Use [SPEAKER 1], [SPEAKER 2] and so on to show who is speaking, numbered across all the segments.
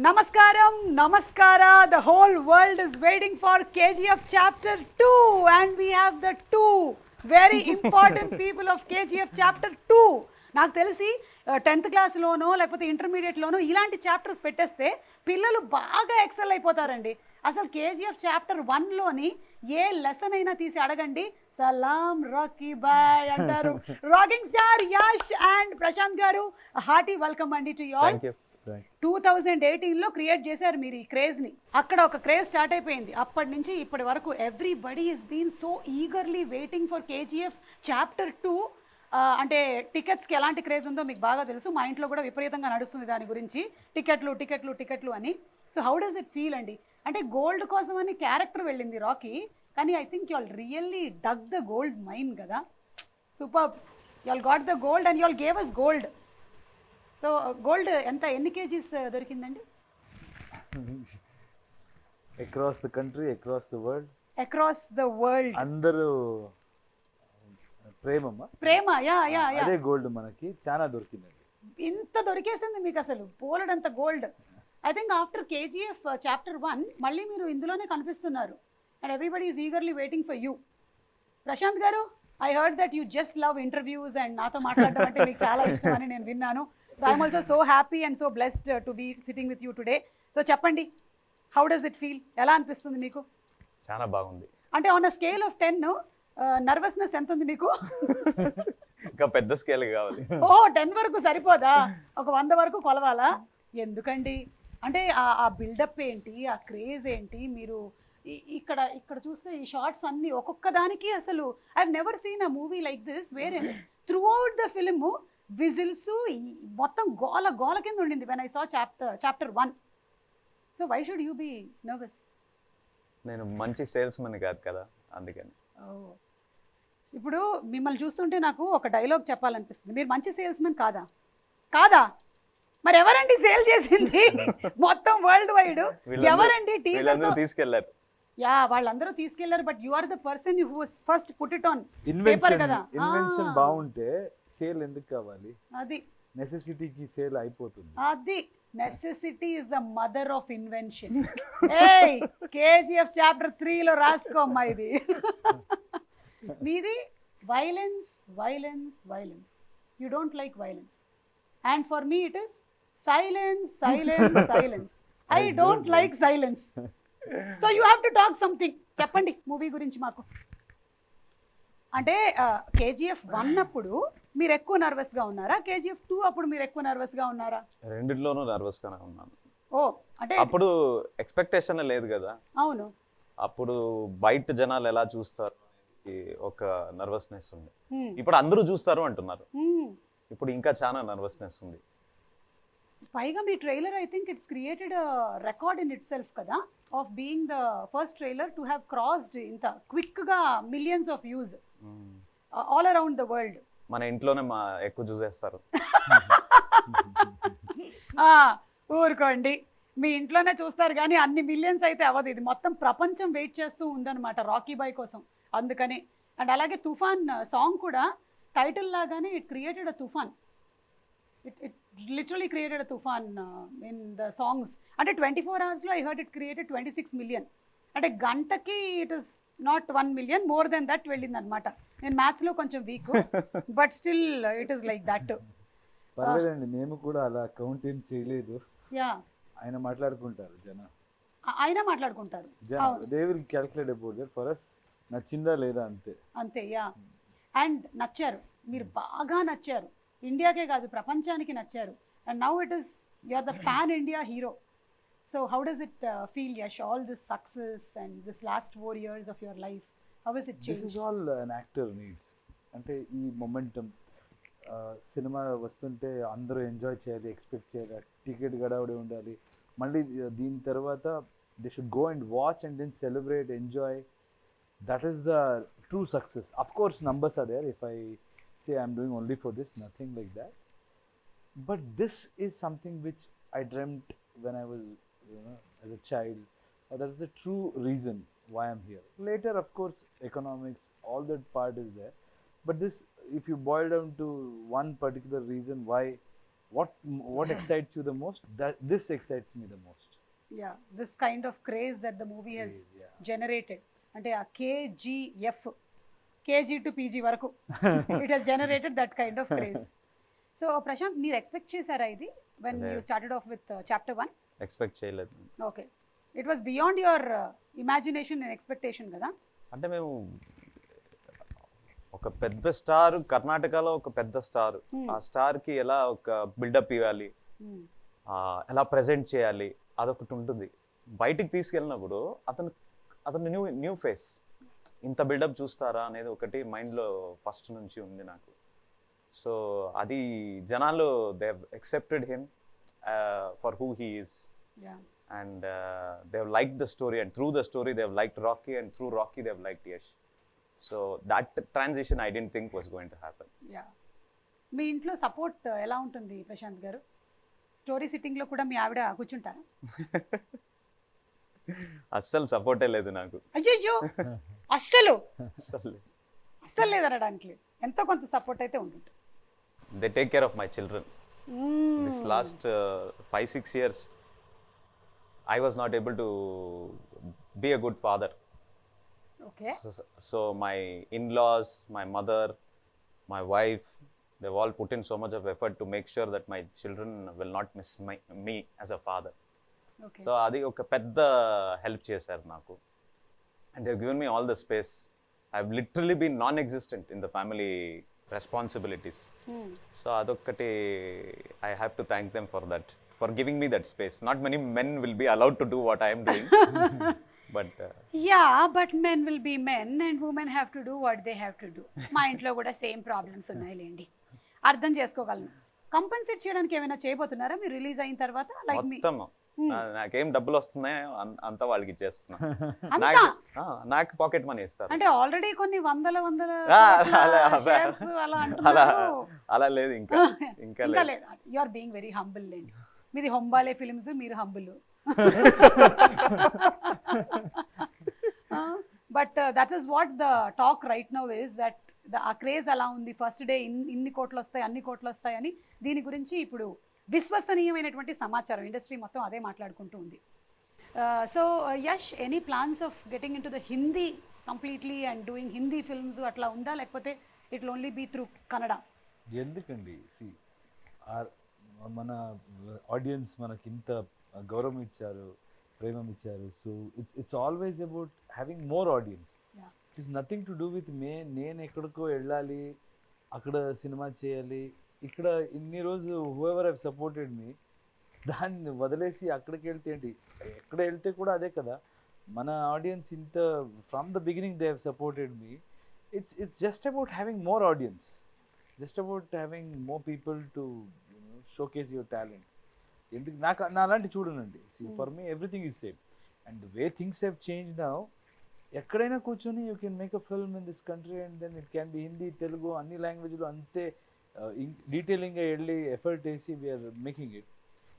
[SPEAKER 1] Namaskaram, Namaskara. The whole world is waiting for KGF Chapter 2, and we have the two very important people of KGF Chapter 2. నాకు తెలిసి 10th క్లాస్లోనో లేకపోతే ఇంటర్మీడియట్లోనో ఇలాంటి chapters పెట్టేస్తే పిల్లలు బాగా XL అయిపోతారండి. అసలు KGF చాప్టర్ 1లోని ఏ లెసన్ అయినా తీసి అడగండి, సలాం రాకీ బాయ్ అంటారు. Rocking star Yash and Prashant గారు, హార్టీ వెల్కమ్ అండి టు యు ఆల్. 2018లో క్రియేట్ చేశారు మీరు ఈ క్రేజ్ని. అక్కడ ఒక క్రేజ్ స్టార్ట్ అయిపోయింది. అప్పటి నుంచి ఇప్పటి వరకు everybody is been so eagerly waiting for KGF chapter 2. అంటే టికెట్స్కి ఎలాంటి క్రేజ్ ఉందో మీకు బాగా తెలుసు. మా ఇంట్లో కూడా విపరీతంగా నడుస్తుంది దాని గురించి, టికెట్లు టికెట్లు టికెట్లు అని. So how does it feel అండి? అంటే గోల్డ్ కోసం అని క్యారెక్టర్ వెళ్ళింది రాకీ, కానీ I think you all really dug the gold mine కదా. Super, you all got the gold and you all gave us gold. So gold ఎన్ని KGs దొరికిందండి?
[SPEAKER 2] Across the country, across the world.
[SPEAKER 1] Across the world
[SPEAKER 2] అందరూ ప్రేమ,
[SPEAKER 1] yeah yeah yeah,
[SPEAKER 2] అదే gold మనకి చాలా దొరికిందండి.
[SPEAKER 1] ఇంత దొరికేసింది మీకు అసలు పోలడంత gold. I think after KGF chapter 1 మళ్ళీ మీరు ఇందులోనే కనిపిస్తున్నారు and everybody is eagerly waiting for you. Prashanth garu, I heard that you just love interviews and నాతో మాట్లాడడం అంటే మీకు చాలా ఇష్టం అని నేను విన్నాను. So I'm also so happy and so blessed to be sitting with you today. So చెప్పండి, how does it feel? ఎలా అనిపిస్తుంది మీకు?
[SPEAKER 3] చాలా బాగుంది.
[SPEAKER 1] అంటే on a scale of 10 nervousness ఎంత ఉంది మీకు?
[SPEAKER 3] ఇంకా పెద్ద స్కేల్ కావాలి.
[SPEAKER 1] 10 వరకు సరిపోదా? ఒక 100 వరకు కొలవాలా? ఎందుకండి అంటే ఆ బిల్డప్ ఏంటి, ఆ క్రేజ్ ఏంటి? మీరు ఇక్కడ చూస్తే ఈ షార్ట్స్ అన్ని ఒక్కొక్క దానికి అసలు I have never seen a movie like this where throughout the film whistles మొత్తం గోల గోల కింద ఉండింది when I saw chapter 1. So why should you be nervous?
[SPEAKER 3] నేను మంచి సేల్స్ మన్ కాదు కదా, అందుకని.
[SPEAKER 1] ఇప్పుడు మిమ్మల్ని చూస్తుంటే నాకు ఒక డైలాగ్ చెప్పాలనిపిస్తుంది. మీరు మంచి సేల్స్ మెన్ కాదా? కాదా? మరి ఎవరండి సేల్ చేసింది మొత్తం వరల్డ్ వైడ్? ఎవరండి
[SPEAKER 3] తీసుకెళ్లారు?
[SPEAKER 1] యా, వాళ్ళందరూ తీసుకెళ్లారు, but you are the person who was first put it on paper కదా.
[SPEAKER 2] ఇన్వెన్షన్ బాగుంటే సేల్ ఎందుకు కావాలి?
[SPEAKER 1] అది
[SPEAKER 2] నెసెసిటీకి సేల్ అయిపోతుంది.
[SPEAKER 1] అది necessity is the mother of invention. ఏయ్, KGF చాప్టర్ 3లో రాసుకోమ్మా ఇది. మీది violence violence violence. You don't like violence and for me it is silence silence silence. I don't like silence. So you have to talk something. చెప్పండి movie గురించి మాకు. అంటే KGF 1 అప్పుడు మీరు ఎక్కువ నర్వస్గా ఉన్నారా? KGF 2 అప్పుడు మీరు ఎక్కువ నర్వస్గా ఉన్నారా?
[SPEAKER 3] రెండిట్లోనూ నర్వస్గానే ఉన్నాను.
[SPEAKER 1] అంటే
[SPEAKER 3] అప్పుడు ఎక్స్పెక్టేషన్ లేదు కదా.
[SPEAKER 1] అవును,
[SPEAKER 3] అప్పుడు బయట జనాలు ఎలా చూస్తారు ఒక నర్వస్నెస్ ఉంది. ఇప్పుడు అందరూ చూస్తారు అంటున్నారు, ఇప్పుడు ఇంకా చాలా నర్వస్నెస్ ఉంది.
[SPEAKER 1] పైగా మీ trailer I think it's created record in itself కదా, of being the first trailer to have crossed ఇంత క్విక్గా millions of views all around the world.
[SPEAKER 3] మన ఇంట్లోనే ఎక్కువ చూసేస్తారు.
[SPEAKER 1] ఊరుకోండి, మీ ఇంట్లోనే చూస్తారు కానీ అన్ని మిలియన్స్ అయితే అవ్వదు. ఇది మొత్తం ప్రపంచం వెయిట్ చేస్తూ ఉందన్నమాట రాకీ బాయ్ కోసం, అందుకని. అండ్ అలాగే తుఫాన్ సాంగ్ కూడా టైటిల్ లాగానే ఇట్ క్రియేటెడ్ అ తుఫాన్. It literally created a tufan in the songs. అంటే 24 hours I heard it created 26 million. అంటే గంటకి it is not 1 million, more than that వెళ్ళింది అనమాట. నేను మ్యాథ్స్లో కొంచెం week, but still it is like that.
[SPEAKER 2] పర్లేదండి, మేము కూడా అలా కౌంట్ ఏం చేయలేదు.
[SPEAKER 1] యా,
[SPEAKER 2] ఆయన మాట్లాడుకుంటారు,
[SPEAKER 1] ఆయన మాట్లాడుకుంటారు.
[SPEAKER 2] they will calculate about that for us. నచ్చిందా లేదా అంతే
[SPEAKER 1] అంతే. యా, అండ్ నచ్చారు, మీరు బాగా నచ్చారు. ఇండియాకే కాదు ప్రపంచానికి నచ్చారు. And now it is you are the pan India hero. So how does it feel Yash, all this success and this last 4 years of your life? How is it change?
[SPEAKER 2] This is all an actor needs. అంటే ఈ momentum, cinema వస్తుంటే అందరూ enjoy చేయాలి, expect చేయాలి, ticket గడవడి ఉండాలి. మళ్ళీ దీని తర్వాత they should go and watch and then celebrate, enjoy. That is the true success. Of course numbers are there. If I say I'm doing only for this, nothing like that, but this is something which I dreamt when I was, as a child. That is the true reason why I'm here. Later, of course, economics, all that part is there, but this, if you boil down to one particular reason why what excites you the most? That this excites me the most.
[SPEAKER 1] Yeah, this kind of craze that the movie has generated. అంటే ఆ KGF, KG to PG వరకు it has generated that kind of craze. So Prashanth, మీరు expect చేశారా ఇది when you started off with chapter 1?
[SPEAKER 3] Expect చేయలేదు.
[SPEAKER 1] Okay, it was beyond your imagination and expectation కదా?
[SPEAKER 3] అంటే మేము ఒక పెద్ద స్టార్, కర్ణాటకలో ఒక పెద్ద స్టార్, ఆ స్టార్ కి ఎలా ఒక బిల్డప్ ఇవ్వాలి, ఎలా ప్రెజెంట్ చేయాలి, అదొకటి ఉంటుంది. బయటికి తీసుకెళ్ళినప్పుడు అతను న్యూ ఫేస్, ఇంత బిల్డప్ చూస్తారా అనేది ఒకటి మైండ్లో ఫస్ట్ నుంచి ఉంది నాకు. సో అది జనాలు they have accepted him for who he is, and they have liked the story, and through the story they have liked Rocky, and through Rocky they have liked Yash. So that transition I didn't think was going to happen.
[SPEAKER 1] మీ ఇంట్లో support ఎలా ఉంటుంది ప్రశాంత్ గారు? Story సిట్టింగ్లో కూడా మీ ఆవిడ కూర్చుంటారా?
[SPEAKER 3] అస్సలు సపోర్టే లేదు నాకు.
[SPEAKER 1] అయ్యో, అస్సలు
[SPEAKER 3] అస్సలు
[SPEAKER 1] లేదనడానికి లేదు, ఎంతో కొంత సపోర్ట్ అయితే ఉంటుంది.
[SPEAKER 3] They take care of my children. This last 5-6 years I was not able to be a good father.
[SPEAKER 1] Okay.
[SPEAKER 3] So my in-laws, my mother, my wife, they've all put in so much of effort to make sure that my children will not miss me as a father.
[SPEAKER 1] Okay.
[SPEAKER 3] So adi oka pedda help chesaru naku, and they've given me all the space. I've literally been non-existent in the family responsibilities. So adokkati I have to thank them for that, for giving me that space. Not many men will be allowed to do what I am doing. But
[SPEAKER 1] but men will be men and women have to do what they have to do. మా ఇంట్లో కూడా same problems ఉన్నాయిలేండి, అర్థం చేసుకోగలను. Compensate చేయడానికి ఏమైనా చేయబోతున్నారా మీరు release అయిన తర్వాత? లైక్
[SPEAKER 3] మొత్తం నాకేం డబ్బులు వస్తున్నాయో అంతా వాళ్ళకి ఇచ్చేస్తున్నా. నాకు పాకెట్ మనీ ఇస్తారు.
[SPEAKER 1] అంటే ఆల్రెడీ కొన్ని వందల
[SPEAKER 3] అలా లేదు, ఇంకా
[SPEAKER 1] లేదు. You are being very humble లేండి. మీది హొంబాలే ఫిల్మ్స్, మీరు humble. But that is what the talk right now is that ఆ క్రేజ్ అలా ఉంది. ఫస్ట్ డే ఇన్ని కోట్లు వస్తాయి, అన్ని కోట్లు వస్తాయని, దీని గురించి ఇప్పుడు విశ్వసనీయమైనటువంటి సమాచారం ఇండస్ట్రీ మొత్తం అదే మాట్లాడుకుంటూ ఉంది. So Yash, any plans of getting into the Hindi completely and doing Hindi films అట్లా ఉందా, లేకపోతే it will only be through Kannada?
[SPEAKER 2] ఎందుకండి, మన ఆడియన్స్ మనకి ఇంత గౌరవం ఇచ్చారు, ప్రేమం ఇచ్చారు. So it's always about having more audience. It is nothing to do with నేను ఎక్కడికో వెళ్ళాలి, అక్కడ సినిమా చేయాలి. ఇక్కడ ఇన్ని రోజు హూఎవర్ హ్యావ్ సపోర్టెడ్ మీ, దాన్ని వదిలేసి అక్కడికి వెళ్తే ఏంటి? ఎక్కడ వెళ్తే కూడా అదే కదా. మన ఆడియన్స్ ఇంత from the beginning they have supported me. It's just about having more audience, just about having more people to showcase your talent. ఎందుకు నా అలాంటి చూడనండి. For me everything is same, and the way things have change now. ఎక్కడైనా కూర్చొని you can make a film in this country, and then it can be Hindi, Telugu, అన్ని లాంగ్వేజ్లో అంతే డీటెయిలింగ్గా వెళ్ళి ఎఫర్ట్ వేసి we're making it.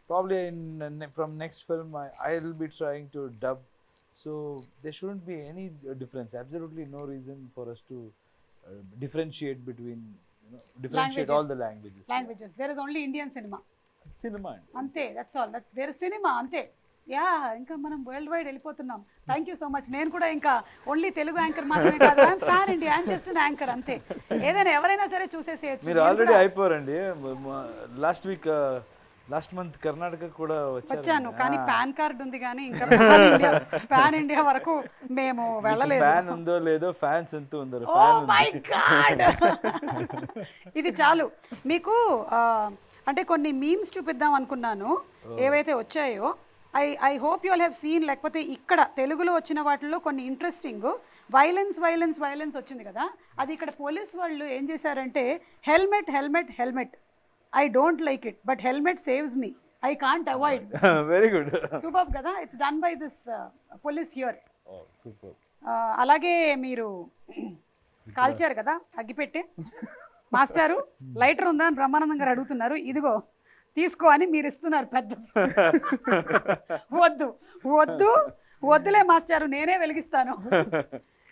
[SPEAKER 2] Probably from next film I will be trying to dub. So there shouldn't be any difference, absolutely no reason for us to differentiate between, differentiate all the languages.
[SPEAKER 1] There is only Indian cinema ante, that's all. There is cinema ante. ఇంకా మనం world wide వెళ్ళిపోతున్నాం. Thank you so much. నేను కూడా ఇంకా only Telugu anchor మాత్రమే కాదు, pan India, I'm just anchor అంతే. ఏదైనా ఎవరైనా సరే చూసేసేయచ్చు.
[SPEAKER 2] మీరు ఆల్రెడీ అయిపోరండి. లాస్ట్ మంత్ కర్ణాటక కూడా
[SPEAKER 1] వచ్చాను, కానీ పాన్ కార్డ్ ఉంది, కానీ ఇంకా పాన్ ఇండియా వరకు మేము వెళ్ళలేదు.
[SPEAKER 2] ఫ్యాన్ ఉందో లేదో, ఫ్యాన్స్ ఎంత ఉందో.
[SPEAKER 1] ఓ మై గాడ్, ఇది చాలు మీకు. అంటే కొన్ని మీమ్స్ చూపిద్దాం అనుకున్నాను, ఏవైతే వచ్చాయో. I hope you all have seen. లేకపోతే ఇక్కడ తెలుగులో వచ్చిన వాటిల్లో కొన్ని ఇంట్రెస్టింగ్, వైలెన్స్ వచ్చింది కదా, అది ఇక్కడ పోలీస్ వాళ్ళు ఏం చేశారంటే, helmet I don't like it, but helmet saves me. I can't avoid.
[SPEAKER 2] Very good.
[SPEAKER 1] Superb kada. It's done by this police here.
[SPEAKER 2] Oh, superb.
[SPEAKER 1] అలాగే మీరు కాల్చారు కదా అగ్గిపెట్టే. మాస్టారు లైటర్ ఉందా అని బ్రహ్మానందం గారు అడుగుతున్నారు. ఇదిగో తీసుకో అని మీరు ఇస్తున్నారు. పెద్ద వద్దులే మాస్టారు, నేనే వెలిగిస్తాను.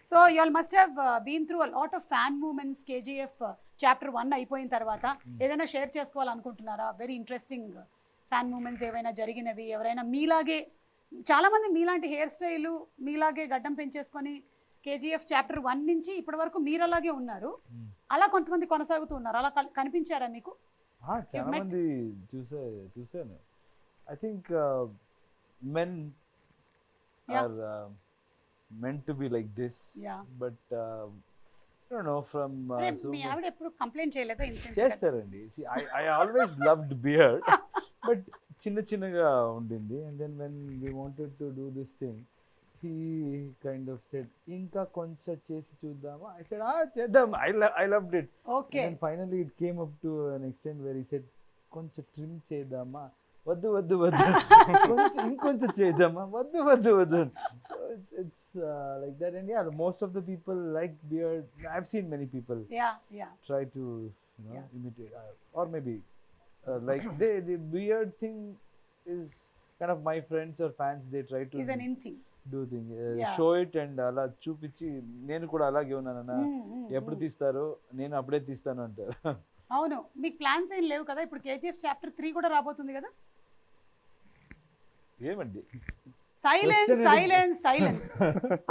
[SPEAKER 1] So you all must have been through a lot of fan moments KGF chapter 1 అయిపోయిన తర్వాత. ఏదైనా షేర్ చేసుకోవాలనుకుంటున్నారా? వెరీ ఇంట్రెస్టింగ్ ఫ్యాన్ మూమెంట్స్ ఏవైనా జరిగినవి, ఎవరైనా మీలాగే, చాలామంది మీలాంటి హెయిర్ స్టైలు, మీలాగే గడ్డం పెంచేసుకొని కేజీఎఫ్ చాప్టర్ 1 నుంచి ఇప్పటి వరకు మీరు అలాగే ఉన్నారు, అలా కొంతమంది కొనసాగుతూ ఉన్నారు. అలా కనిపించారా మీకు?
[SPEAKER 2] చాలా మంది చూసాను. I think men are meant to be like this, but I don't know from
[SPEAKER 1] మీ ఆవిడ ఎప్పుడు కంప్లైంట్ చేయలేదా?
[SPEAKER 2] చేస్తారండి. See, I always loved beard, but చిన్నగా ఉండింది. And then when we wanted to do this thing, he kind of said, ఇంకా కొంచెం చేసి చూద్దామా? I said, చేద్దాం. I loved it.
[SPEAKER 1] Okay.
[SPEAKER 2] And finally it came up to an extent where he said, కొంచెం trim చేద్దామా? వద్దు కొంచెం ఇంకొంచెం చేద్దామా? వద్దు. So it's like that. And yeah, most of the people like beard. I've seen many people try to imitate, or maybe like the beard thing is kind of my friends or fans, they try to
[SPEAKER 1] is an in thing,
[SPEAKER 2] do thing, show it and అలా చూపించి నేను కూడా అలాగే ఉన్నానన్నా, ఎప్పుడు తీస్తారో నేను అప్పుడే తీస్తాను అంటారు.
[SPEAKER 1] అవును, మీకు ప్లాన్స్ ఏం లేవు కదా? ఇప్పుడు కేజీఎఫ్ చాప్టర్ 3 కూడా రాబోతుంది కదా?
[SPEAKER 2] ఏమండి?
[SPEAKER 1] Silence.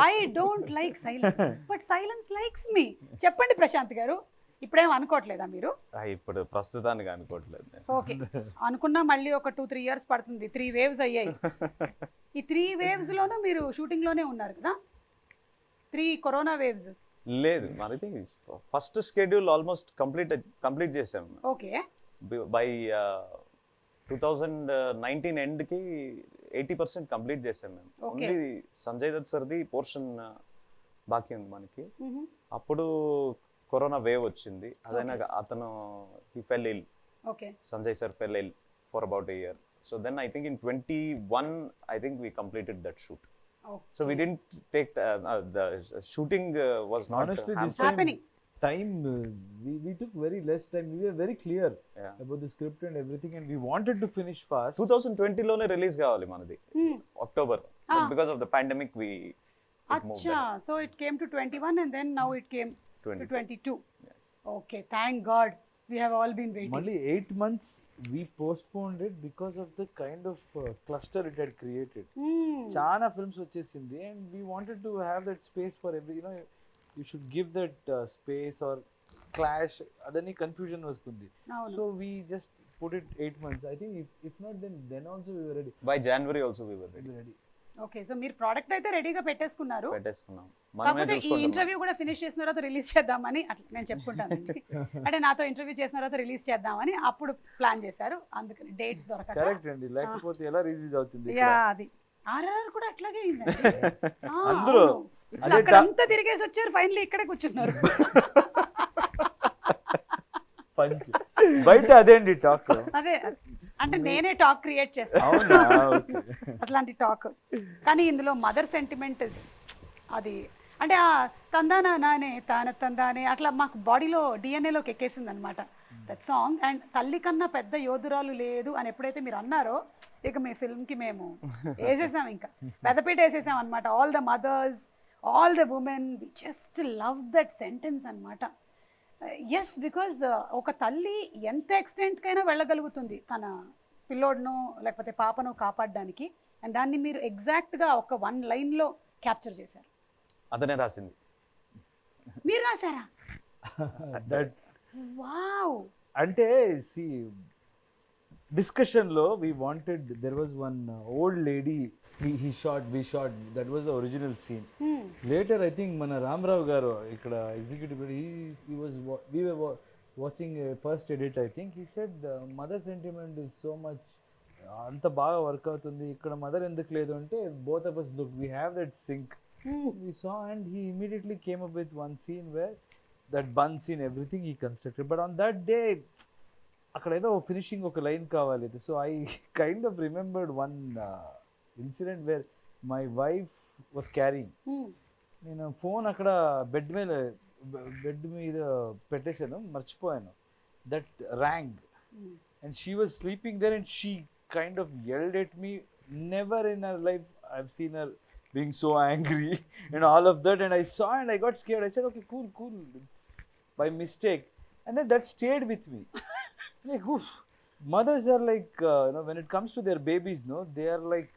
[SPEAKER 1] I don't like silence, but silence likes me. చెప్పండి ప్రశాంత్ గారు, ఇప్పుడేం అనుకోవట్లేదా మీరు?
[SPEAKER 3] ఇప్పుడు ప్రస్తుతానికి అనుకోవట్లేదు.
[SPEAKER 1] ఓకే, అనుకున్నా మళ్ళీ ఒక 2-3 years పడుతుంది. 3 waves అయ్యాయి. ఈ 3 waves లోనూ మీరు షూటింగ్ లోనే ఉన్నారు కదా? 3 కరోనా వేవ్స్
[SPEAKER 3] లేదు, మనది ఫస్ట్ షెడ్యూల్ ఆల్మోస్ట్ కంప్లీట్ చేసాం.
[SPEAKER 1] ఓకే,
[SPEAKER 3] బై 2019 ఎండ్ కి 80% కంప్లీట్ చేసాం మేము. ఓన్లీ సంజయ్ దత్ సర్ది పోర్షన్ బాకీ ఉంది మనకి. అప్పుడు కరోనా వేవ్ వచ్చింది. అదైనా అతను he fell ill.
[SPEAKER 1] Okay.
[SPEAKER 3] Sanjay sir fell ill for about a year. So then I think in 21 I think we completed that shoot. Okay. So we didn't take the shooting was not
[SPEAKER 2] honestly this
[SPEAKER 1] happening.
[SPEAKER 2] Time we took very less time. We were very clear about the script and everything, and we wanted to finish fast.
[SPEAKER 3] 2020 లోనే release కావాలి మనది, October. But because of the pandemic we
[SPEAKER 1] Acha, so it came to 21 and then now it came
[SPEAKER 3] 22.
[SPEAKER 1] to 22. Yes. Okay, thank God. We have all been waiting.
[SPEAKER 2] Only 8 months we postponed it because of the kind of cluster it had created. Chana films vachesindi, and we wanted to have that space for every, you should give that space or clash, adani confusion vastundi. So we just put it 8 months. I think if not then also we were ready.
[SPEAKER 3] By January also we were ready.
[SPEAKER 1] Okay, so మీరు product అయితే రెడీగా పెట్టేసుకున్నారు.
[SPEAKER 3] మనమే
[SPEAKER 1] కాకపోతే ఈ interview కూడా finish చేసిన తర్వాత release చేద్దామని అట్లా నేను చెప్పుకుంటాను. అంటే నాతో ఇంటర్వ్యూ చేసిన తర్వాత రిలీజ్ చేద్దామని అప్పుడు ప్లాన్ చేశారు. అందుకని డేట్స్ దొరకక.
[SPEAKER 2] కరెక్ట్ అండి, లేకపోతే ఎలా రిలీజ్ అవుతుంది?
[SPEAKER 1] అది ఆర్ఆర్ కూడా అట్లాగే అయిందండి.
[SPEAKER 2] అందరూ
[SPEAKER 1] అక్కడంతా తిరిగేసి వచ్చారు, ఫైనల్లీ ఇక్కడే కూర్చున్నారు.
[SPEAKER 2] బయట అదేండి టాక్.
[SPEAKER 1] అదే అంటే నేనే టాక్ క్రియేట్ చేస్తాను అట్లాంటి టాక్. కానీ ఇందులో మదర్ సెంటిమెంట్ అది అంటే తందానా నానే తందానే అట్లా మాకు బాడీలో డిఎన్ఏలోకి ఎక్కేసింది అనమాట దట్ సాంగ్. అండ్ తల్లి కన్నా పెద్ద యోధురాలు లేదు అని ఎప్పుడైతే మీరు అన్నారో, ఇక మీ ఫిల్మ్కి మేము వేసేసాం, ఇంకా పెద్దపీట వేసేసాం అనమాట. All the mothers, all the women, we just love that sentence అనమాట. ఎస్, బికాజ్ ఒక తల్లి ఎంత ఎక్స్టెంట్కైనా వెళ్ళగలుగుతుంది తన పిల్లోడ్ను లేకపోతే పాపను కాపాడడానికి. అండ్ దాన్ని మీరు ఎగ్జాక్ట్గా ఒక 1 లైన్లో క్యాప్చర్ చేశారు.
[SPEAKER 3] అతనే రాసింది.
[SPEAKER 1] మీరు రాశారా? వావ్.
[SPEAKER 2] అంటే సి డిస్కషన్ లో we wanted, there was one old lady we shot, that was the original scene. Later I think మన రామరావు గారు ఇక్కడ executive, we were watching a first edit, I think he said mother sentiment is so much, అంత బాగా work అవుతుంది ఇక్కడ, mother ఎందుకు లేదు అంటే both of us look, we have that sync. We saw, and he immediately came up with one scene where that bun scene, everything he constructed. But on that day అక్కడ ఏదో finishing ఒక line కావాలి. So I kind of remembered one incident where my wife was carrying. నేను phone అక్కడ bed మీద పెట్టేశాను, మర్చిపోయాను. That rang and she was sleeping there and she kind of yelled at me. Never in her life I've seen her being so angry and all of that, and I saw and I got scared. I said, okay, cool, it's by mistake, and then that stayed with me. Like, oof, mothers are like, when it comes to their babies, no, they are like,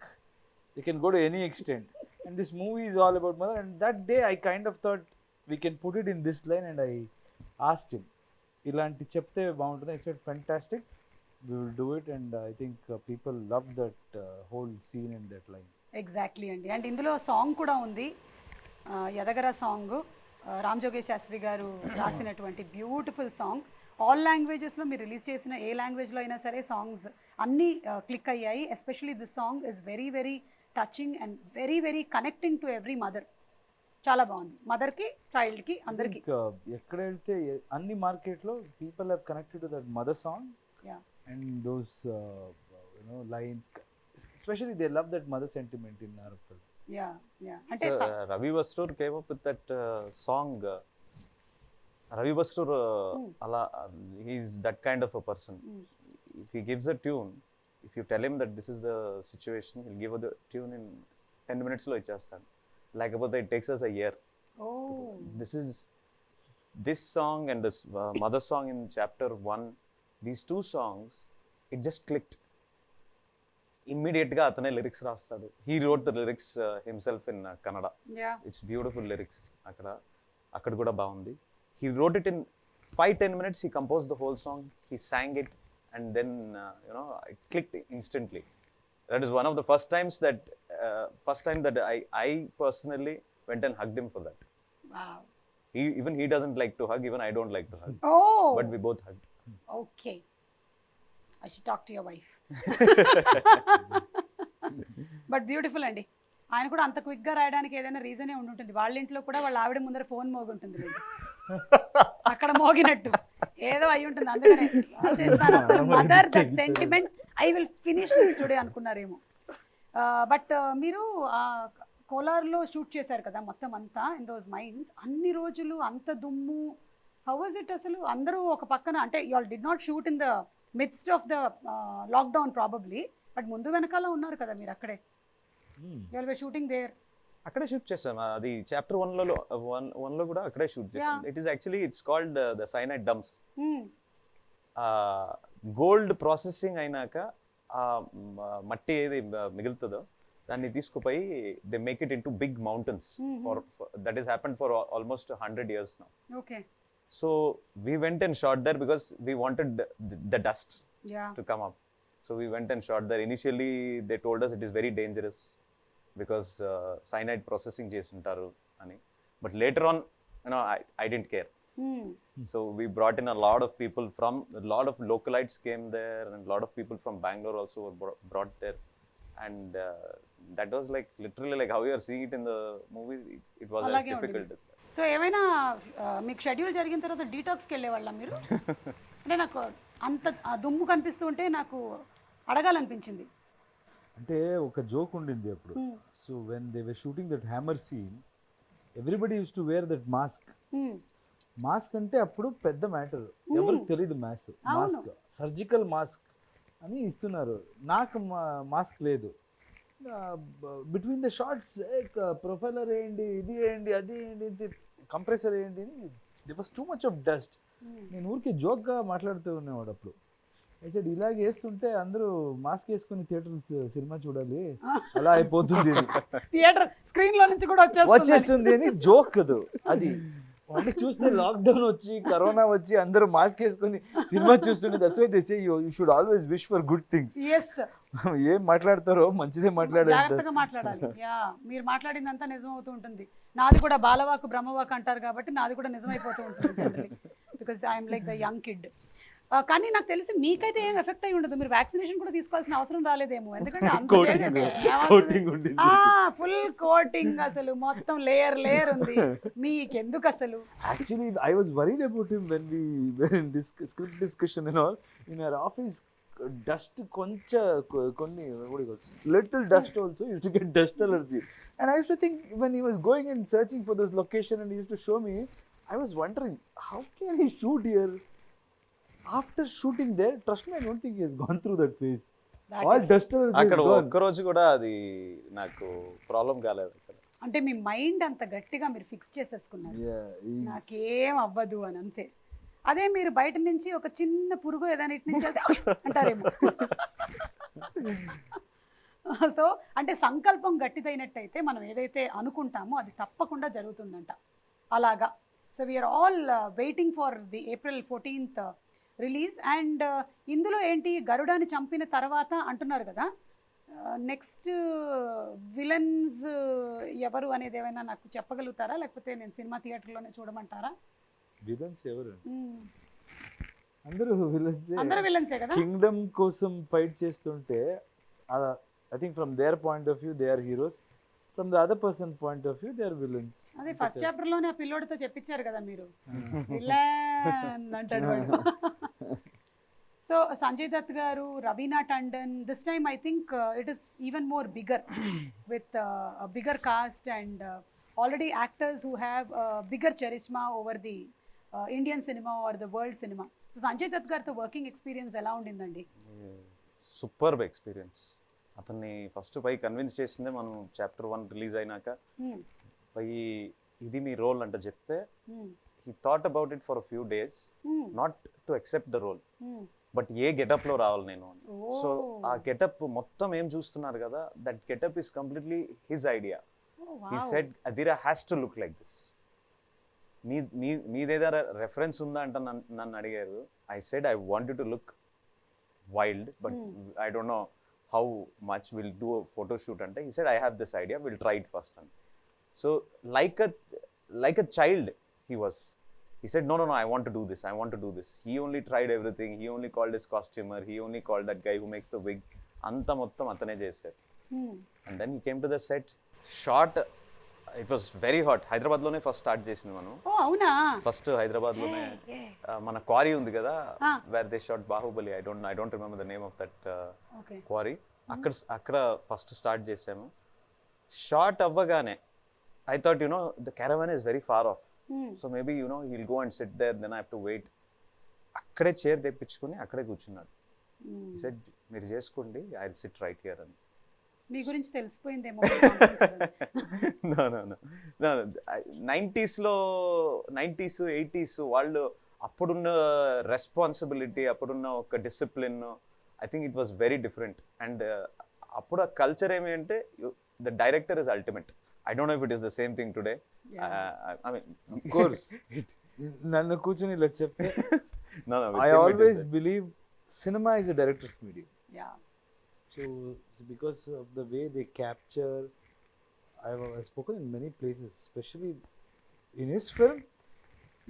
[SPEAKER 2] they can go to any extent, and this movie is all about mother. And that day I kind of thought we can put it in this line, and I asked him, ilanti chepte baguntunda. I said, fantastic, we will do it. And I think people loved that whole scene and that line.
[SPEAKER 1] Exactly అండి. And ఇందులో song కూడా ఉంది, ఎదగర song, Ram జోగేష్ Sastry గారు రాసినటువంటి beautiful song. All లాంగ్వేజెస్లో మీరు release చేసిన ఏ లాంగ్వేజ్లో అయినా సరే సాంగ్స్ అన్నీ క్లిక్ అయ్యాయి. Especially this song is very very touching and very very connecting to every mother. చాలా బాగుంది, మదర్కి, చైల్డ్కి, అందరికీ.
[SPEAKER 2] ఎక్కడ వెళ్తే అన్ని మార్కెట్లో people have connected to that mother song and those lines. Especially they love that mother sentiment in our film.
[SPEAKER 1] Yeah. Ante
[SPEAKER 3] Ravi Bastur came up with that song. Ravi Bastur, he's that kind of a person. If he gives a tune, if you tell him that this is the situation, he'll give you the tune in 10 minutes lo ichchestadu. Like about that, it takes us a year. This song and this mother song in chapter 1, these two songs, it just clicked. ఇమ్మీడియట్గా అతనే lyrics రాస్తాడు. He wrote the lyrics himself in Kannada. It's beautiful lyrics. అక్కడ కూడా బాగుంది. He wrote it in 5-10 minutes. He compose the whole song, he sang it, and then it clicked instantly. That is one of the first time that I personally went and hugged him for that. Even he doesn't like to hug, even I don't like to hug. But we both hugged.
[SPEAKER 1] Okay. I should talk to your wife. But beautiful అండి. ఆయన కూడా అంత క్విక్గా రాయడానికి ఏదైనా రీజనే ఉండుంటుంది. వాళ్ళ ఇంట్లో కూడా వాళ్ళ ఆవిడ ముందర ఫోన్ మోగుంటుంది, అక్కడ మోగినట్టు ఏదో అయి ఉంటుంది. అందుకనే రాసేస్తాను అసలు mother that sentiment, I will finish this today అనుకున్నారేమో. బట్ మీరు కోలార్లో షూట్ చేశారు కదా మొత్తం అంతా, ఇన్ దోస్ మైన్స్, అన్ని రోజులు అంత దుమ్ము, హౌ వాజ్ ఇట్ అసలు? అందరూ ఒక పక్కన, అంటే you all did not shoot in the midst of the lockdown probably, but ముందు వెనకాల ఉన్నారు కదా మీరు అక్కడే. you all were shooting there.
[SPEAKER 3] అక్కడే షూట్ చేసాం. అది చాప్టర్ 1 లో కూడా అక్కడే షూట్ చేసాం. It is actually it's called the cyanide dumps. Gold processing అయినాక మట్టి ఏది మిగులుతుందో దాన్ని తీసుకుపోయి they make it into big mountains. For that is happened for almost 100 years now.
[SPEAKER 1] Okay.
[SPEAKER 3] So we went and shot there because we wanted the dust to come up. So we went and shot there. Initially they told us it is very dangerous because cyanide processing chesuntaru ani, but later on I didn't care. So we brought in a lot of people from, a lot of localites came there, and a lot of people from Bangalore also were brought there. And that was like literally like how you are seeing it in the movie. It was as difficult as that.
[SPEAKER 1] So ఏమైనా మీకు schedule జరిగిన తర్వాత డీటాక్స్కి వెళ్ళేవాళ్ళ మీరు? అంటే నాకు అంత దుమ్ము కనిపిస్తూ ఉంటే నాకు అడగాలనిపించింది.
[SPEAKER 2] అంటే ఒక జోక్ ఉండింది అప్పుడు. So when they were shooting that hammer scene, everybody use to wear that mask. Mask అంటే అప్పుడు పెద్ద మ్యాటర్, ఎవరికి తెలియదు మాస్క్, సర్జికల్ మాస్క్ అని ఇస్తున్నారు. నాకు మాస్క్ లేదు. బిట్వీన్ ద షార్ట్స్ ప్రొఫైలర్ వేయండి, ఇది వేయండి, అది వేయండి, కంప్రెసర్ వేయండి, the was too much of dust. నేను ఊరికి జోక్గా మాట్లాడుతూ ఉన్నవాడు అప్పుడు. అయితే ఇలాగ వేస్తుంటే అందరూ మాస్క్ వేసుకుని థియేటర్ సినిమా చూడాలి, అలా అయిపోతుంది,
[SPEAKER 1] థియేటర్ స్క్రీన్ లో నుంచి కూడా
[SPEAKER 2] వచ్చేస్తుంది అని జోక్ అది. అది అంటే చూస్తే లాక్డౌన్ వచ్చి, కరోనా వచ్చి, అందరూ మాస్క్ వేసుకొని సినిమా చూస్తుంటే that's why they say you should always wish for good things. ఏం మాట్లాడతారో మంచిదే
[SPEAKER 1] మాట్లాడాలి. మీరు మాట్లాడిందంతా నిజం అవుతూ ఉంటుంది. నాది కూడా బాలవాకు బ్రహ్మవాకు అంటారు కాబట్టి నాది కూడా నిజమైపోతూ ఉంటుంది, because I'm like the young kid. కానీ నాకు తెలిసి మీకైతే ఏం ఎఫెక్ట్ అయి ఉండదు, మీరు వ్యాక్సినేషన్ కూడా తీసుకోవాల్సిన అవసరం రాలేదేమో, ఎందుకంటే ఫుల్ కోటింగ్ అసలు మొత్తం లేయర్ ఉంది మీకెందుకు అసలు?
[SPEAKER 2] Actually I was worried about him when we were in this script discussion and all in our office. Dust కొన్ని little dust also used to get dust allergy. And I used to think when he was going and searching for this location and he used to show me, I was wondering how can he shoot here? After shooting there, trust me, I don't think he has gone through that phase. All dust allergy is gone.
[SPEAKER 3] ఒక్క రోజు కూడా అది నాకు problem కాలేదు అక్కడ.
[SPEAKER 1] అంటే మీ mind అంత గట్టిగా మీరు ఫిక్స్ చేసేసుకున్నారు, నాకేం అవ్వదు అని, అంతే. అదే మీరు బయట నుంచి ఒక చిన్న పురుగు ఏదైనా ఇటు నుంచి అంటారేమో. సో అంటే సంకల్పం గట్టిదైనట్టయితే మనం ఏదైతే అనుకుంటామో అది తప్పకుండా జరుగుతుందంట, అలాగా. So we are all waiting for the April 14th release. And ఇందులో ఏంటి, గరుడాని చంపిన తర్వాత అంటున్నారు కదా, నెక్స్ట్ విలన్స్ ఎవరు అనేది ఏమైనా నాకు చెప్పగలుగుతారా, లేకపోతే నేను సినిమా థియేటర్లోనే చూడమంటారా?
[SPEAKER 2] విలన్స్ ఎవరు? అందరూ
[SPEAKER 1] విలన్సే కదా.
[SPEAKER 2] కింగ్డమ్ కోసం ఫైట్ చేస్తుంటే I think from their point of view they are heroes, from the other person point of view they are villains.
[SPEAKER 1] అదే ఫస్ట్ చాప్టర్ లోనే ఆ పిల్లోడితో చెప్పించారు కదా మీరు, విలన్ అంటాడు వాడు. So Sanjay Dutt garu, Raveena Tandon, this time I think it is even more bigger with bigger cast and already actors who have bigger charisma over the Indian cinema or the world cinema. So Sanjay Dutt గారితో working experience ఎలా ఉండిందండి?
[SPEAKER 3] Superb experience. అతన్ని first పై convince చేసిందే మనం chapter 1 release అయినాక, పై ఇది మీ role అంటే చెప్తే he thought about it for a few days, not to accept the role, but A getup లో రావాలి నేను. సో ఆ గెటప్ మొత్తం ఏం చూస్తున్నారు కదా, that getup is completely his idea. He said Adheera has to look like this. మీదేదా reference ఉందా అంటే నన్ను అడిగారు. I said I wanted to look wild, but I don't know how much will do photo shoot అంటే. He said I have this idea, will try it first అని. So like a child he was. He said no, I want to do this. He only tried everything. He only called his costumer, he only called that guy who makes the wig. Anta mottam atane chesaru. And then he came to the set, shot. It was very hot. Hyderabad lone first start chesindi manu.
[SPEAKER 1] Oh avuna,
[SPEAKER 3] first Hyderabad lone mana quarry undi kada, where they shot Bahubali. I don't remember the name of that quarry. akkada first start chesamu. Shot avvagane I thought, the caravan is very far off. So maybe, he'll go and sit there, then I have to wait. Akkade chair తెప్పించుకొని అక్కడే కూర్చున్నాడు. He said, మీరు చేసుకోండి, I'll sit right here అని.
[SPEAKER 1] మీ గురించి తెలిసిపోయిందేమో.
[SPEAKER 3] No. 90s, 80s వాళ్ళు అప్పుడున్న responsibility, అప్పుడున్న ఒక discipline, I think it was very different. And అప్పుడు ఆ కల్చర్ ఏమి అంటే, the director is ultimate. I don't know if it is the same thing today. I mean,
[SPEAKER 2] of course. Nannu kuchuni ila cheppe.
[SPEAKER 3] No.
[SPEAKER 2] I always believe cinema is a director's medium.
[SPEAKER 1] Yeah.
[SPEAKER 2] So because of the way they capture, I've spoken in many places, especially in his film,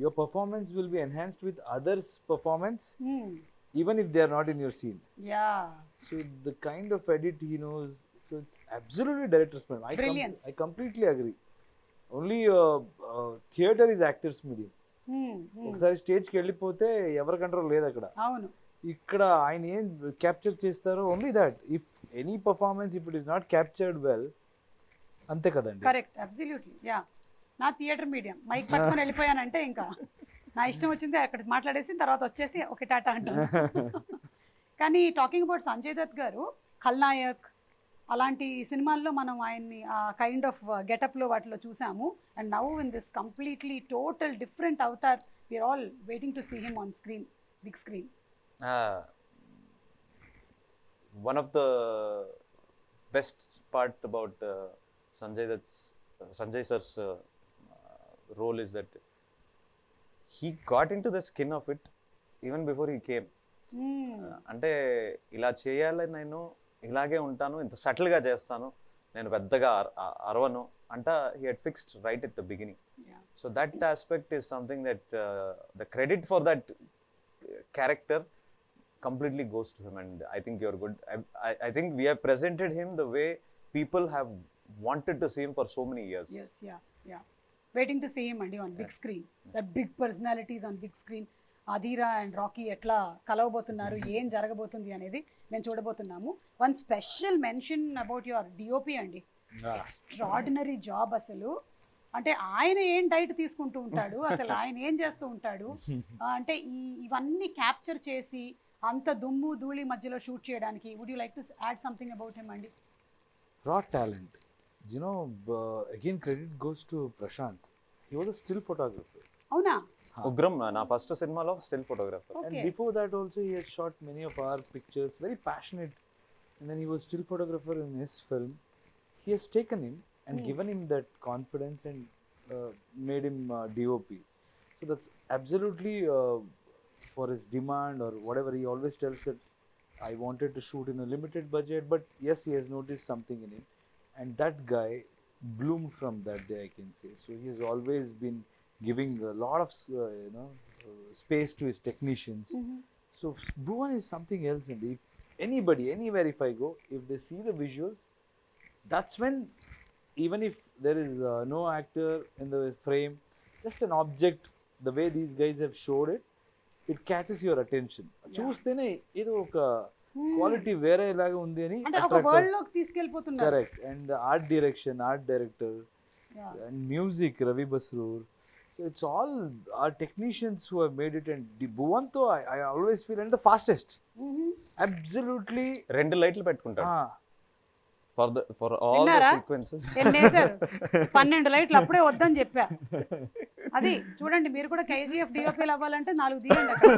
[SPEAKER 2] your performance will be enhanced with others' performance, even if they are not in your scene.
[SPEAKER 1] Yeah.
[SPEAKER 2] So the kind of edit he knows. So it's absolutely director's medium. I completely agree. Only theater is actor's medium. ఒకసారి స్టేజ్కి వెళ్ళిపోతే ఎవరి control లేదు అక్కడ.
[SPEAKER 1] అవును.
[SPEAKER 2] ఇక్కడ ఆయన ఏం క్యాప్చర్ చేస్తారో only that. If any performance if it is not captured well, అంతే కదండి.
[SPEAKER 1] Correct, absolutely. యా, నా థియేటర్ మీడియం. మైక్ పట్టుకొని వెళ్ళిపోయానంటే ఇంకా నా ఇష్టం వచ్చింది అక్కడ మాట్లాడేసి తర్వాత వచ్చేసి ఒక టాటా అంటాను. కానీ టాకింగ్ అబౌట్ సంజయ్ దత్ గారు, ఖల్నాయక్ అలాంటి సినిమాల్లో మనం ఆయన్ని ఆ కైండ్ ఆఫ్ గెటప్లో వాటిలో చూసాము. And now in this completely total different avatar, we are all waiting to see him on screen, big screen.
[SPEAKER 3] One of the best part about Sanjay sir's role is that he got into the skin of it even before he came. అంటే ఇలా చేయాలని నేను ఇలాగే ఉంటాను, ఇంత సటిల్గా చేస్తాను, నేను పెద్దగా అరవను అంట. He had fixed right at the beginning. So that aspect is something that the credit for that character completely goes to him, and I think you're good. I think we have presented him the way people have wanted to see him for so many years.
[SPEAKER 1] Yes, yeah. Waiting to see him and on big screen. That big personalities on big screen. Adira and Rocky ఎట్లా కలవబోతున్నారు, ఏం జరగబోతుంది అనేది మేము చూడబోతున్నాము. One special mention about your DOP అండి. Extraordinary job అసలు. అంటే ఆయన ఏం డైట్ తీసుకుంటూ ఉంటాడు, అసలు ఆయన ఏం చేస్తూ ఉంటాడు అంటే ఇవన్నీ క్యాప్చర్ చేసి అంత దుమ్ము ధూళి మధ్యలో షూట్ చేయడానికి. Would you like to add something about him అండి?
[SPEAKER 2] Raw talent. You know, again credit goes to Prashanth. He was a still photographer.
[SPEAKER 1] అవునా?
[SPEAKER 3] ఉగ్రం నా ఫస్ట్ సినిమాలో still photographer.
[SPEAKER 2] And before that also he has shot many of our pictures, very passionate. And then he was still photographer in his film. He has taken him and given him that confidence and made him DOP. So that's absolutely for his demand or whatever. He always tells that I wanted to shoot in a limited budget, but yes, he has noticed something in him. And that guy bloomed from that day, I can say. So he has always been giving a lot of space to his technicians. So Bhuvan is something else, and if anybody anywhere if I go, if they see the visuals, that's when, even if there is no actor in the frame, just an object, the way these guys have showed it, it catches your attention. చూస్తేనే ఏదో ఒక quality వేరే లాగా ఉంది అని
[SPEAKER 1] అంటే ఒక world లోకి తీసుకెళ్ళిపోతున్నారు.
[SPEAKER 2] Correct. And art direction, art director and music, Ravi Basroor. So it's all our technicians who have made it. And the Bhuvan though I always feel and the fastest. Absolutely.
[SPEAKER 3] 2 లైట్లు పెట్టుకుంటాడు for all the
[SPEAKER 1] విన్నారా?
[SPEAKER 3] Sequences.
[SPEAKER 1] ఎన్నేసారు? 12 లైట్లు అప్పుడే వద్దని చెప్పా. అది చూడండి, మీరు కూడా కేజీఎఫ్ డిఓపీలు అవ్వాలంటే 4 తీయండి అక్కడ.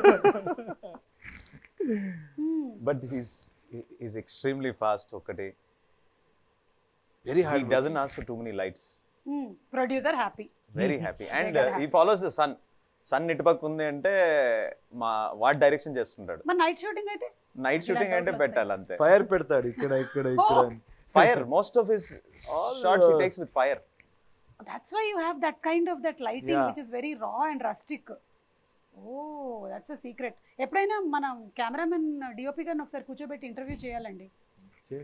[SPEAKER 3] But he's extremely fast. ఒకటి
[SPEAKER 2] Very
[SPEAKER 3] he
[SPEAKER 2] hard.
[SPEAKER 3] doesn't ask for too many lights.
[SPEAKER 1] Producer happy.
[SPEAKER 3] Very happy. And he follows the sun. Sun ఇటుపక్క ఉంది అంటే వాట్ డైరెక్షన్ చేస్తుంటాడు.
[SPEAKER 1] మరి నైట్ షూటింగ్ అయితే?
[SPEAKER 3] నైట్ షూటింగ్ అంటే పెట్టాలి అంతే.
[SPEAKER 2] ఫైర్ పెడతాడు ఇక్కడ ఇక్కడ ఇక్కడ.
[SPEAKER 3] Fire. Most of his shots he takes with fire.
[SPEAKER 1] That's why you have that kind of that lighting
[SPEAKER 2] Yeah.
[SPEAKER 1] which is very raw and rustic. Oh, that's a secret. ఎప్పుడైనా మనం cameraman DOP గారిని ఒకసారి కూర్చోబెట్టి interview చేయాలండి.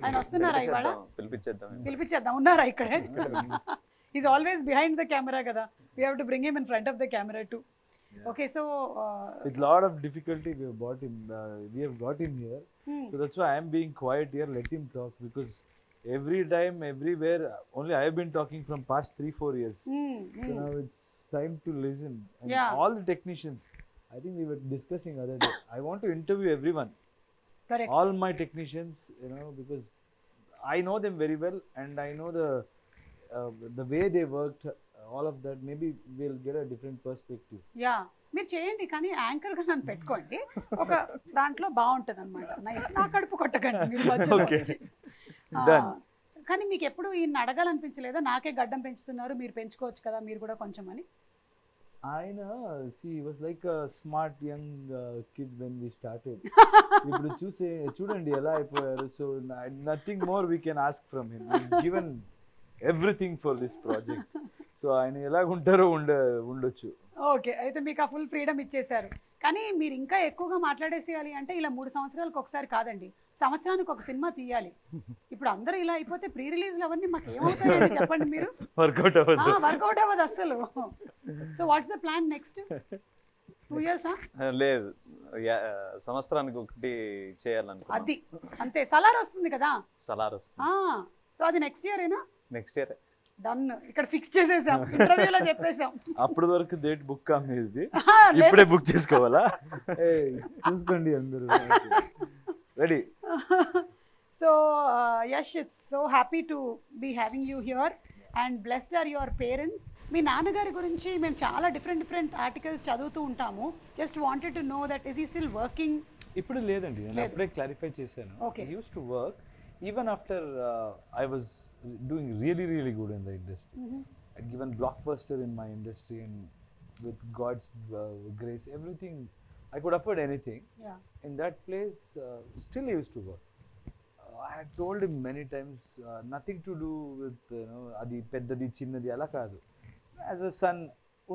[SPEAKER 1] ఆయన వస్తున్నారా ఇవాళ? పిలిపించేద్దాం. ఉన్నారా ఇక్కడే? Is always behind the camera కదా. We have to bring him in front of the camera too. Okay, so
[SPEAKER 2] with lot of difficulty we have got him here. So that's why I am being quiet here. Let him talk, because every time, everywhere, only I have been talking from past 3-4 years. So now it's time to listen. And all the technicians, I think we were discussing other day, I want to interview everyone.
[SPEAKER 1] correct.
[SPEAKER 2] All my technicians, because I know them very well and I know the way they worked, all of that. Maybe we'll get a different perspective.
[SPEAKER 1] Yeah, మీరు చేయండి, కానీ యాంకర్గా నన్ను పెట్టుకోండి. ఒక దాంట్లో బాగుంటుంది అనమాట. Nice. నా కడుపు కొట్టకండి మీరు మధ్యలో వచ్చి. కానీ మీకు ఎప్పుడు ఈయన అడగాలనిపించలేదా? నాకే గడ్డం పెంచుతున్నారు, మీరు పెంచుకోవచ్చు కదా మీరు కూడా కొంచెం అని?
[SPEAKER 2] ఆయన he was like a smart young kid when we started. ఇప్పుడు చూడండి ఎలా అయిపోయారు. So nothing more we can ask from him. He's given everything for this project. So ఆయన ఎలాగుంటారో ఉండొచ్చు.
[SPEAKER 1] ఓకే, అయితే మీకు ఆ ఫుల్ ఫ్రీడమ్ ఇచ్చేశారు. కానీ మీరు ఇంకా ఎక్కువగా మాట్లాడేసేయాలి అంటే ఇలా 3 సంవత్సరాలకు ఒకసారి కాదండి, సంవత్సరానికి ఒక సినిమా తీయాలి. ఇప్పుడు అందరూ ఇలా అయిపోతే ప్రీ రిలీజ్లు అవన్నీ మాకు ఏమవుతాయండి చెప్పండి మీరు? వర్కౌట్ అవ్వదు అస్సలు. So what's the plan next 2 years?
[SPEAKER 3] లేదు, సంవత్సరానికి ఒకటి చేయాలనుకో.
[SPEAKER 1] అది అంతే. సలార్ వస్తుంది కదా?
[SPEAKER 3] సలార్ వస్తుంది.
[SPEAKER 1] సో అది నెక్స్ట్ ఇయర్ ఏనా?
[SPEAKER 3] Next year.
[SPEAKER 1] డన్. ఇక్కడ ఫిక్స్ చేసేసాం, ఇంటర్వ్యూలో చెప్పేసాం.
[SPEAKER 2] అప్పటి వరకు డేట్ బుక్ కాదు, ఇప్పుడే బుక్ చేసుకోవాలా? చూసుకోండి అందరూ ready.
[SPEAKER 1] So Yash, it's so happy to be having you here and blessed are your parents. మీ నాన్నగారి గురించి మేము చాలా డిఫరెంట్ ఆర్టికల్స్ చదువుతూ ఉంటాము. Just wanted to know that is he still working?
[SPEAKER 2] ఇప్పుడు లేదండి, నేను అప్పుడే క్లారిఫై చేశాను.
[SPEAKER 1] Okay.
[SPEAKER 2] He used to work even after I was doing really good in the industry. I'd given blockbuster in my industry, and with God's grace, everything, I could afford anything.
[SPEAKER 1] Yeah.
[SPEAKER 2] In that place, still he used to work. I had told him many times, nothing to do with adi peddadi chinnadi ala kaadu. As a son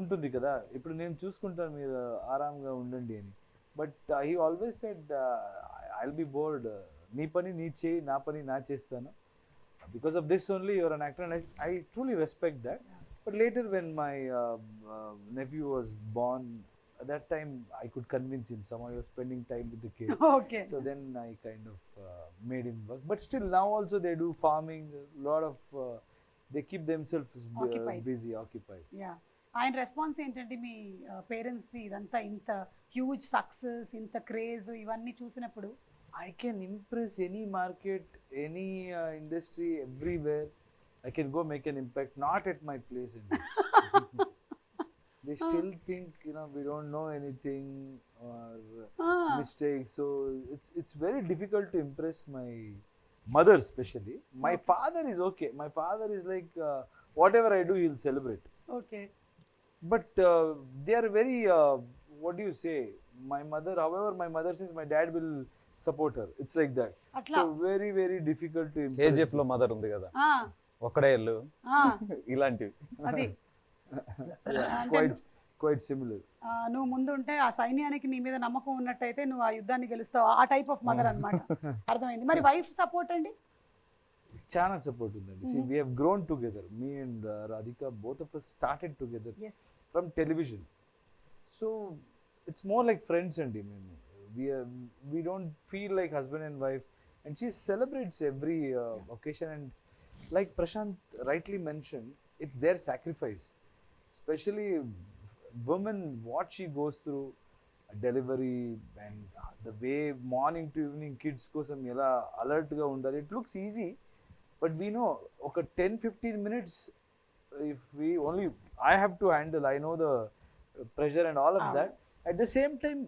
[SPEAKER 2] ఉంటుంది కదా, ఇప్పుడు నేను చూసుకుంటాను, మీరు ఆరాంగా ఉండండి అని. But he always said, I'll be bored. నీ పని నీ చేయి, నా పని నా చేస్తాను. Because of this only you're an actor, and I truly respect that. But later when my nephew was born, at that time I could convince him. Somehow he was spending time with the kid.
[SPEAKER 1] Okay.
[SPEAKER 2] So then I kind of made him work. But still now also they do farming, a lot of they keep themselves busy, occupied.
[SPEAKER 1] Yeah. ఆయన response ఏంటంటే మీ parents ఇదంతా ఇంత huge success, ఇంత craze ఇవన్నీ చూసినప్పుడు?
[SPEAKER 2] I can impress any market, any industry, everywhere. I can go make an impact, not at my place. They still think, we don't know anything or mistakes. So it's very difficult to impress my mother especially. My father is okay. My father is like, whatever I do, he'll celebrate.
[SPEAKER 1] Okay.
[SPEAKER 2] But they are very, what do you say? My mother, however, my mother says my dad will support her. It's like that.
[SPEAKER 1] Atla.
[SPEAKER 2] So very, very difficult to impress.
[SPEAKER 3] KGF లో mother ఉంది కదా,
[SPEAKER 1] Ah,
[SPEAKER 3] ఒక్కడే ఇల్లు,
[SPEAKER 1] ah,
[SPEAKER 3] ఇలాంటివి.
[SPEAKER 1] అది
[SPEAKER 2] Quite similar.
[SPEAKER 1] నువ్వు ముందు ఉంటే ఆ సైన్యానికి నీ మీద నమ్మకం ఉన్నట్టయితే నువ్వు ఆ యుద్ధాన్ని గెలుస్తావు. ఆ టైప్ ఆఫ్ మదర్ అన్నమాట. అర్థమైంది. మరి వైఫ్ సపోర్ట్ అండి?
[SPEAKER 2] Chana support undandi. See, we have grown together. Me and Radhika, both of us started together from television. So it's more like friends and we don't feel like husband and wife. And she celebrates every occasion. And like Prashanth rightly mentioned, it's their sacrifice. Especially women, what she goes through, delivery and the way morning to evening kids kosam ela alert ga undali. It looks easy. But we know, okay, 10-15 minutes, if we only, I have to handle, I know the pressure and all of that. At the same time,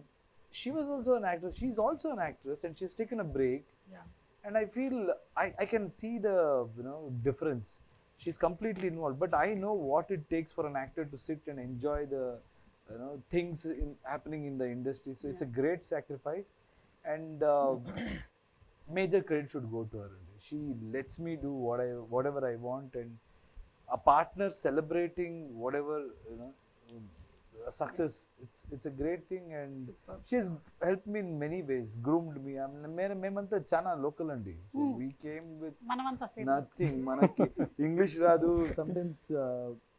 [SPEAKER 2] she was also an actress. She's also an actress and she's taken a break.
[SPEAKER 1] Yeah.
[SPEAKER 2] And I feel, I can see the, difference. She's completely involved. But I know what it takes for an actor to sit and enjoy the, things happening in the industry. So it's a great sacrifice. And major credit should go to her. She lets me do whatever I want, and a partner celebrating whatever success. It's a great thing, and she's helped me in many ways, groomed me. Memanta chana local andi. So we came with nothing. Manaki English radu. Sometimes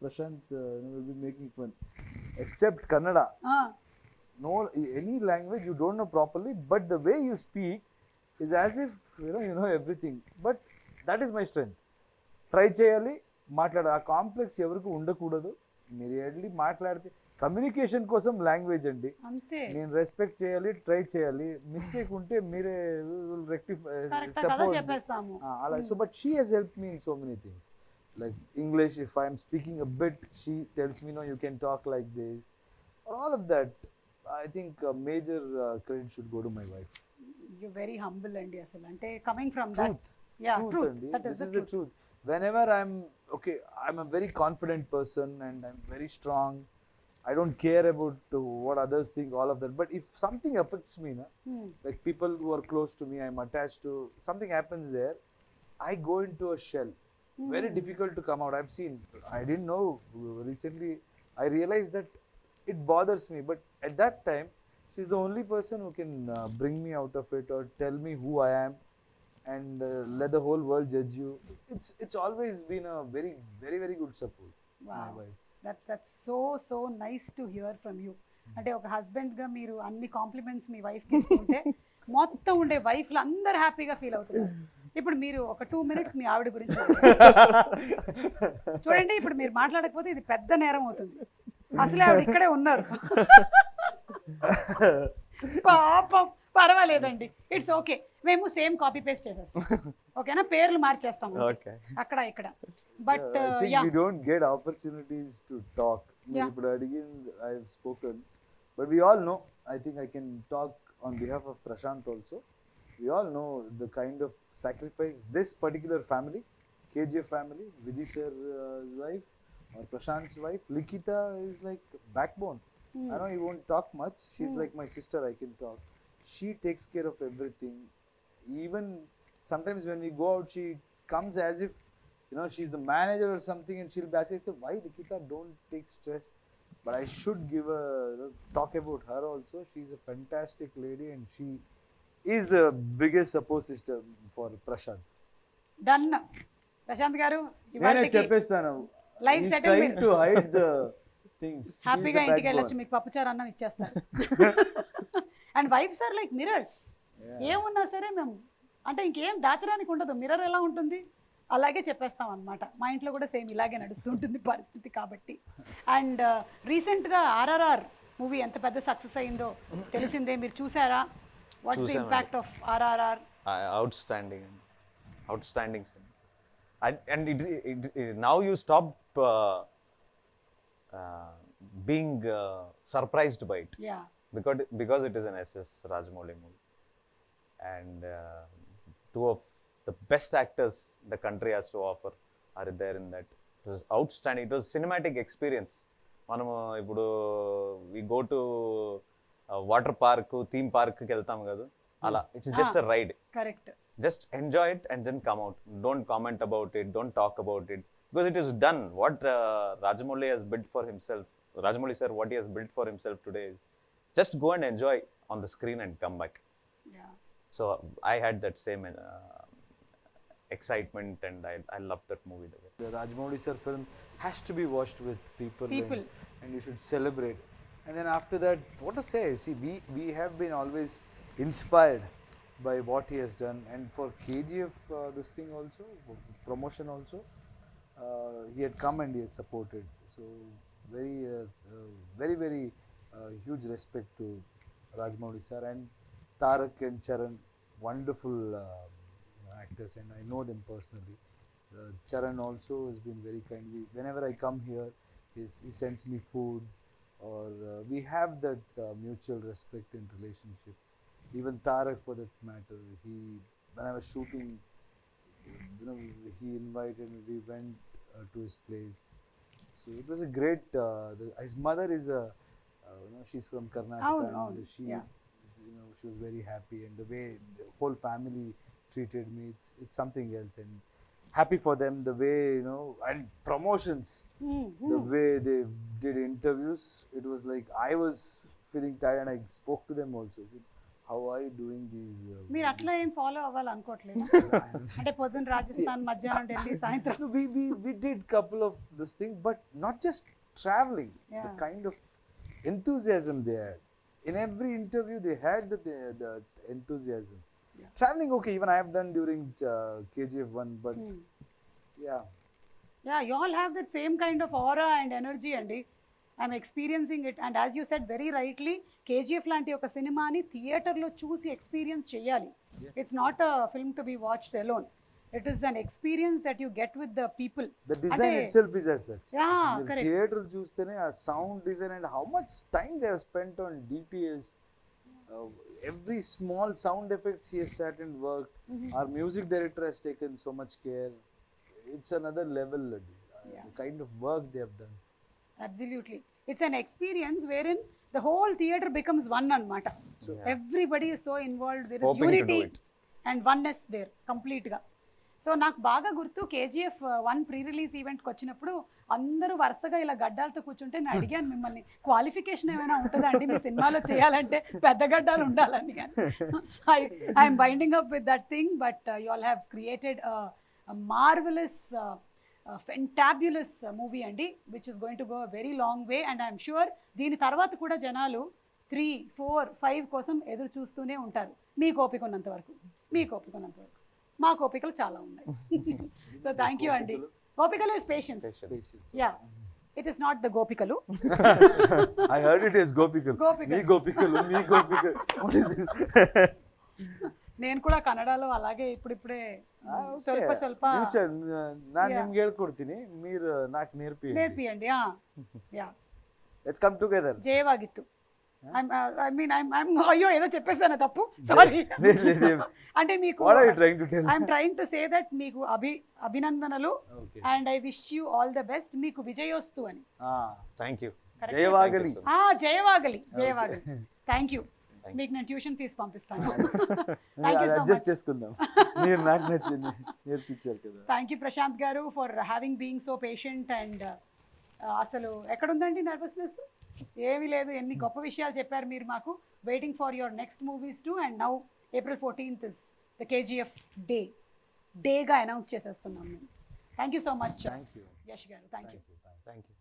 [SPEAKER 2] Prashanth will be making fun, except Kannada. No, any language you don't know properly, but the way you speak is as if you know everything. But that is my strength. Try cheyali, మాట్లాడ ఆ complex ఎవరికి ఉండకూడదు. మీరు ఎడ్లీ మాట్లాడితే communication కోసం language అండి. నేను respect చేయాలి, ట్రై చేయాలి. మిస్టేక్ ఉంటే మీరే రెక్టిఫై సపోర్ట్ అలా. So but she has help me in so many things. Like English, if I'm speaking a bit, she tells me, no you can talk like this. All of that I think major credit should go to my wife.
[SPEAKER 1] You're very humble and asal ante coming from that. Truth. That is the truth.
[SPEAKER 2] Whenever I'm a very confident person and I'm very strong. I don't care about what others think, all of that. But if something affects me, like people who are close to me, I'm attached to, something happens there, I go into a shell. Very difficult to come out. I've seen, I didn't know, recently I realized that it bothers me. But at that time, she's the only person who can bring me out of it or tell me who I am and let the whole world judge you. It's always been a very, very, very good support.
[SPEAKER 1] Wow. My wife. That's so nice to hear from you. అంటే ఒక husband గా మీరు అన్ని compliments మీ wife కి ఇస్తుంటే మొత్తం ఉండే వైఫ్లు అందరు హ్యాపీగా ఫీల్ అవుతున్నారు. ఇప్పుడు మీరు ఒక 2 minutes మీ ఆవిడ గురించి చూడండి. ఇప్పుడు మీరు మాట్లాడకపోతే ఇది పెద్ద నేరం అవుతుంది. అసలే ఆవిడ ఇక్కడే ఉన్నారు. పాపం పర్వాలేదండి, ఇట్స్ ఓకే. మేము సేమ్ కాపీ పేస్ట్ చేసేస్తాం, ఓకేనా? పేర్లు మార్చేస్తాం అక్కడ ఇక్కడ. But
[SPEAKER 2] we don't get opportunities to talk. ఇప్పుడు అడిగిన I have spoken, but we all know, I think I can talk on behalf of Prashanth also. We all know the kind of sacrifice this particular family, KGF family, Vijay sir's wife or Prashanth's wife, Likita, is like backbone. I know he won't talk much. She's like my sister. I can talk. She takes care of everything. Even sometimes when we go out, she comes as if she's the manager or something, and she'll be asking, "Why, Likita? Don't take stress." But I should give a talk about her also. She's a fantastic lady, and she is the biggest support system for Prashanth.
[SPEAKER 1] Done. Prashanth garu,
[SPEAKER 2] నేను చెప్పేస్తాను.
[SPEAKER 1] Life settlement.
[SPEAKER 2] Trying to hide the things.
[SPEAKER 1] హ్యాపీగా ఇంటికి వెళ్ళొచ్చు, మీకు పప్పుచారు అన్నం ఇచ్చేస్తారు. And wives are like mirrors. ఏమున్నా సరే మేము అంటే ఇంకేం దాచడానికి ఉండదు. మిర్రర్ ఎలా ఉంటుంది అలాగే చెప్పేస్తాం అనమాట. మా ఇంట్లో కూడా సేమ్ ఇలాగే నడుస్తుంటుంది పరిస్థితి కాబట్టి. అండ్ రీసెంట్గా RRR మూవీ ఎంత పెద్ద సక్సెస్ అయిందో తెలిసిందే, మీరు చూసారా? What's the impact of RRR?
[SPEAKER 3] Outstanding And now you stop being surprised by it
[SPEAKER 1] Yeah.
[SPEAKER 3] because it is an SS Rajamouli movie, and two of the best actors the country has to offer are there in that. It was outstanding. It was cinematic experience. మనము ఇప్పుడు we go to water park theme park కి వెళ్తాం కదా, అలా it's just a ride.
[SPEAKER 1] Correct.
[SPEAKER 3] Just enjoy it and then come out. Don't comment about it, don't talk about it, because it is done. What Rajamouli has built for himself, Rajamouli sir, what he has built for himself today is just go and enjoy on the screen and come back.
[SPEAKER 1] Yeah.
[SPEAKER 3] So I had that same excitement, and I loved that movie.
[SPEAKER 2] The Rajamouli sir film has to be watched with people. And you should celebrate. And then after that, what to say? See, we have been always inspired by what he has done, and for KGF this thing also, promotion also, he had come and he has supported. So very huge respect to Rajamouli sir, and Tarak and Charan, wonderful actors, and I know them personally. Charan also has been very kind. Whenever I come here, he sends me food, or we have that mutual respect and relationship. Even Tarak, for that matter, when I was shooting, he invited me. We went to his place. So it was a great. His mother is she's from Karnataka, and she was very happy, and the way the whole family treated me, it's something else. And happy for them, the way and promotions, the way they did interviews. It was like I was feeling tired, and I spoke to them also. I said, how are you doing these?
[SPEAKER 1] మీరు అట్లా ఏం follow అవ్వాలనుకోవట్లేదు అంటే పొద్దున్న రాజస్థాన్, మధ్యాహ్నం ఢిల్లీ, సాయంత్రం.
[SPEAKER 2] We did couple of this thing, but not just traveling. The kind of enthusiasm they had in every interview, they had the enthusiasm. Traveling, okay, even I have done during KGF 1, but
[SPEAKER 1] yeah, you all have that same kind of aura and energy, andi. I'm experiencing it, and as you said very rightly, KGF లాంటి ఒక సినిమాని థియేటర్లో చూసి experience చేయాలి. It's not a film to be watched alone. It is an experience that you get with the people.
[SPEAKER 2] The design itself is as such.
[SPEAKER 1] Yeah, correct.
[SPEAKER 2] Theater చూస్తేనే ఆ sound design and how much time they have spent on DTS. Every small sound effects he has sat and worked. Our music director has taken so much care. It's another level. The kind of work they have done. Absolutely.
[SPEAKER 1] It's an experience wherein the whole theater becomes one anamata. Everybody is so involved. There is
[SPEAKER 3] Hoping
[SPEAKER 1] unity and oneness there complete ga. So నాకు బాగా గుర్తు KGF 1 pre release ఈవెంట్కి వచ్చినప్పుడు అందరూ వరుసగా ఇలా గడ్డాలతో కూర్చుంటే నేను అడిగాను మిమ్మల్ని, క్వాలిఫికేషన్ ఏమైనా ఉంటుందా అండి మీ సినిమాలో చేయాలంటే పెద్ద గడ్డాలు ఉండాలని. కానీ I'm binding up with that thing, but you all have created marvellous fantabulous movie అండి, which is going to go very long way. And I'm sure దీని తర్వాత కూడా జనాలు 3, 4, 5 కోసం ఎదురు చూస్తూనే ఉంటారు. మీకు ఓపిక ఉన్నంత వరకు, మీకు ఓపిక ఉన్నంత వరకు. మా కోపికలు చాలా ఉన్నాయి. సో థ్యాంక్ యూ అండి. గోపికలు is patience. Yeah, it is not the గోపికలు.
[SPEAKER 2] I heard it is gopikalu. మీ గోపికలు, మీ గోపికలు. What is this?
[SPEAKER 1] నేను కూడా కన్నడలో అలాగే ఇప్పుడిప్పుడే ಸ್ವಲ್ಪ
[SPEAKER 2] ನಾನು ನಿಮ್ಗೆ ಹೇಳ್ಕೊಡ್ತೀನಿ, మీరు నాకు
[SPEAKER 1] నేర్పియండి. Yeah,
[SPEAKER 2] let's come together.
[SPEAKER 1] జయವಾಗಿತ್ತು. అయ్యో ఏదో చెప్పేసాను తప్పు, సారీ. అంటే మీకు I'm trying to say that మీకు అభినందనలు, and I wish you all the best. మీకు విజయోస్తు అని.
[SPEAKER 3] Thank you.
[SPEAKER 2] జయవాగలి.
[SPEAKER 1] జయవాగలి, జయవాగలి. Thank you. మీకు నేను ట్యూషన్ ఫీజు పంపిస్తాను. Thank you Prashanth garu for having being so patient. And అసలు ఎక్కడుందండి నర్వస్నెస్? ఏమీ లేదు. ఎన్ని గొప్ప విషయాలు చెప్పారు మీరు మాకు. Waiting for your next movies too. And now April 14th is the KGF డేగా అనౌన్స్ చేసేస్తున్నాం మేము. Thank you so much Yash garu. Thank you.